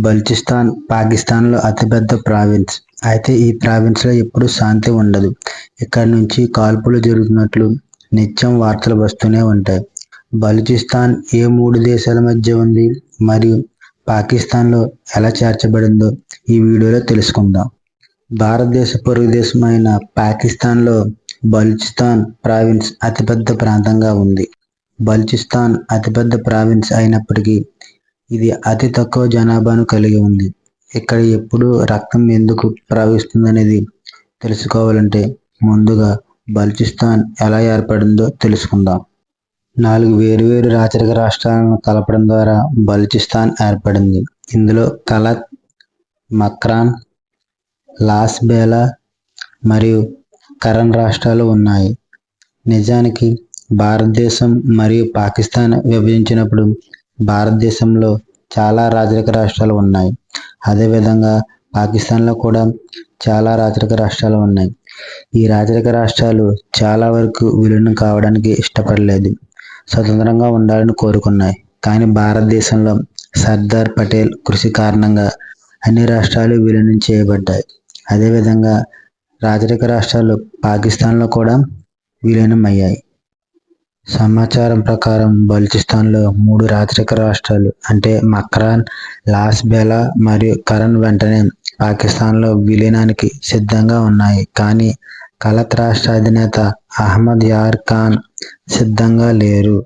బలూచిస్తాన్ పాకిస్తాన్లో అతిపెద్ద ప్రావిన్స్. అయితే ఈ ప్రావిన్స్లో ఎప్పుడూ శాంతి ఉండదు. ఇక్కడి నుంచి కాల్పులు జరుగుతున్నట్లు నిత్యం వార్తలు వస్తూనే ఉంటాయి. బలూచిస్తాన్ ఏ 3 దేశాల మధ్య ఉంది మరియు పాకిస్తాన్లో ఎలా చేర్చబడిందో ఈ వీడియోలో తెలుసుకుందాం. భారతదేశ పొరుగు దేశమైన పాకిస్తాన్లో బలూచిస్తాన్ ప్రావిన్స్ అతిపెద్ద ప్రాంతంగా ఉంది. బలూచిస్తాన్ అతిపెద్ద ప్రావిన్స్ అయినప్పటికీ ఇది అతి తక్కువ జనాభాను కలిగి ఉంది. ఇక్కడ ఎప్పుడు రక్తం ఎందుకు ప్రవహిస్తుందనేది తెలుసుకోవాలంటే ముందుగా బలూచిస్తాన్ ఎలా ఏర్పడిందో తెలుసుకుందాం. 4 వేర్వేరు రాచరిక రాష్ట్రాలను కలపడం ద్వారా బలూచిస్తాన్ ఏర్పడింది. ఇందులో కలత్, మక్రాన్, లాస్ బేలా మరియు కరన్ రాష్ట్రాలు ఉన్నాయి. నిజానికి భారతదేశం మరియు పాకిస్తాన్ విభజించినప్పుడు భారతదేశంలో చాలా రాచరిక రాష్ట్రాలు ఉన్నాయి. అదేవిధంగా పాకిస్తాన్లో కూడా చాలా రాచరిక రాష్ట్రాలు ఉన్నాయి. ఈ రాచరిక రాష్ట్రాలు చాలా వరకు విలీనం కావడానికి ఇష్టపడలేదు, స్వతంత్రంగా ఉండాలని కోరుకున్నాయి. కానీ భారతదేశంలో సర్దార్ పటేల్ కృషి కారణంగా అన్ని రాష్ట్రాలు విలీనం చేయబడ్డాయి. అదేవిధంగా రాచరిక రాష్ట్రాలు పాకిస్తాన్లో కూడా విలీనం అయ్యాయి. సమాచారం ప్రకారం బలూచిస్తాన్లో 3 రాచరిక రాష్ట్రాలు అంటే మక్రాన్, లాస్ బేలా మరియు కరన్ వెంటనే పాకిస్తాన్లో విలీనానికి సిద్ధంగా ఉన్నాయి. కానీ కలత్ రాష్ట్ర అధినేత అహ్మద్ యార్ ఖాన్ సిద్ధంగా లేరు.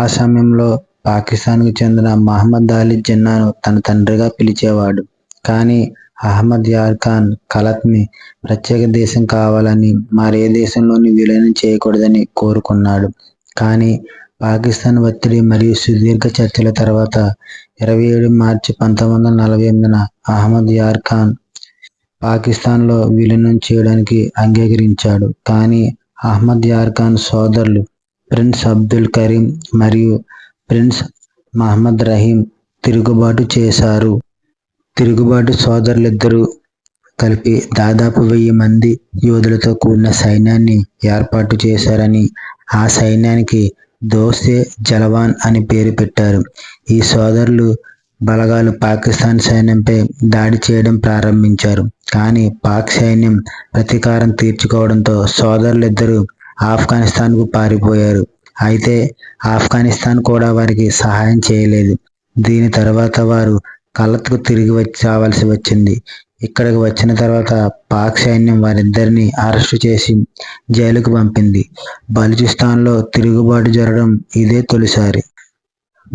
ఆ సమయంలో పాకిస్తాన్కు చెందిన మహమ్మద్ అలీ జిన్నాను తన తండ్రిగా పిలిచేవాడు. కానీ అహ్మద్ యార్ ఖాన్ కలత్ని ప్రత్యేక దేశం కావాలని, మరే దేశంలోని విలీనం చేయకూడదని కోరుకున్నాడు. కానీ పాకిస్తాన్ ఒత్తిడి మరియు సుదీర్ఘ చర్చల తర్వాత 27 మార్చి 1948న అహ్మద్ యార్ ఖాన్ పాకిస్తాన్లో విలీనం చేయడానికి అంగీకరించాడు. కానీ అహ్మద్ యార్ ఖాన్ సోదరులు ప్రిన్స్ అబ్దుల్ కరీం మరియు ప్రిన్స్ మహమ్మద్ రహీం తిరుగుబాటు చేశారు. తిరుగుబాటు సోదరులిద్దరూ కలిపి దాదాపు 1000 మంది యోధులతో కూడిన సైన్యాన్ని ఏర్పాటు చేశారని, ఆ సైన్యానికి దోసే జలవాన్ అని పేరు పెట్టారు. ఈ సోదరులు బలగాలు పాకిస్తాన్ సైన్యంపై దాడి చేయడం ప్రారంభించారు. కానీ పాక్ సైన్యం ప్రతీకారం తీర్చుకోవడంతో సోదరులిద్దరూ ఆఫ్ఘనిస్తాన్కు పారిపోయారు. అయితే ఆఫ్ఘనిస్తాన్ కూడా వారికి సహాయం చేయలేదు. దీని తర్వాత వారు కలత్కు తిరిగి రావాల్సి వచ్చింది. ఇక్కడికి వచ్చిన తర్వాత పాక్ సైన్యం వారిద్దరిని అరెస్టు చేసి జైలుకు పంపింది. బలూచిస్తాన్లో తిరుగుబాటు జరగడం ఇదే తొలిసారి.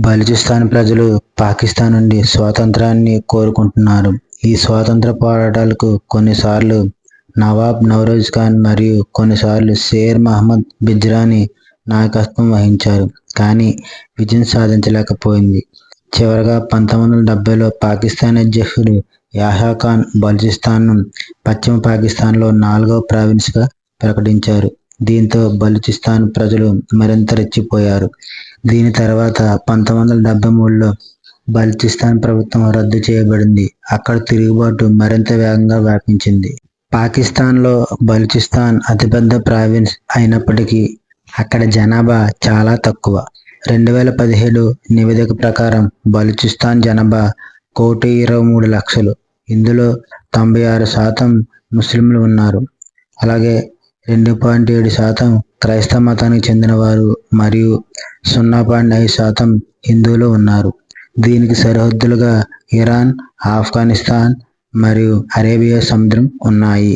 బలూచిస్తాన్ ప్రజలు పాకిస్తాన్ నుండి స్వాతంత్రాన్ని కోరుకుంటున్నారు. ఈ స్వాతంత్ర పోరాటాలకు కొన్నిసార్లు నవాబ్ నౌరోజ్ ఖాన్ మరియు కొన్నిసార్లు షేర్ మహమ్మద్ బిజ్రానీ నాయకత్వం వహించారు. కానీ విజయం సాధించలేకపోయింది. చివరగా 1970లో పాకిస్తాన్ అధ్యక్షుడు యాహ్యా ఖాన్ బలూచిస్తాన్ను పశ్చిమ పాకిస్తాన్లో 4వ ప్రావిన్స్గా ప్రకటించారు. దీంతో బలూచిస్తాన్ ప్రజలు మరింత రెచ్చిపోయారు. దీని తర్వాత 1973లో బలూచిస్తాన్ ప్రభుత్వం రద్దు చేయబడింది. అక్కడ తిరుగుబాటు మరింత వేగంగా వ్యాపించింది. పాకిస్తాన్లో బలూచిస్తాన్ అతిపెద్ద ప్రావిన్స్ అయినప్పటికీ అక్కడ జనాభా చాలా తక్కువ. 2017 నివేదిక ప్రకారం బలూచిస్తాన్ జనాభా 1,23,00,000. ఇందులో 96% ముస్లింలు ఉన్నారు. అలాగే 2.7% క్రైస్తవ మతానికి చెందినవారు మరియు 0.5% హిందువులు ఉన్నారు. దీనికి సరిహద్దులుగా ఇరాన్, ఆఫ్ఘనిస్తాన్ మరియు అరేబియా సముద్రం ఉన్నాయి.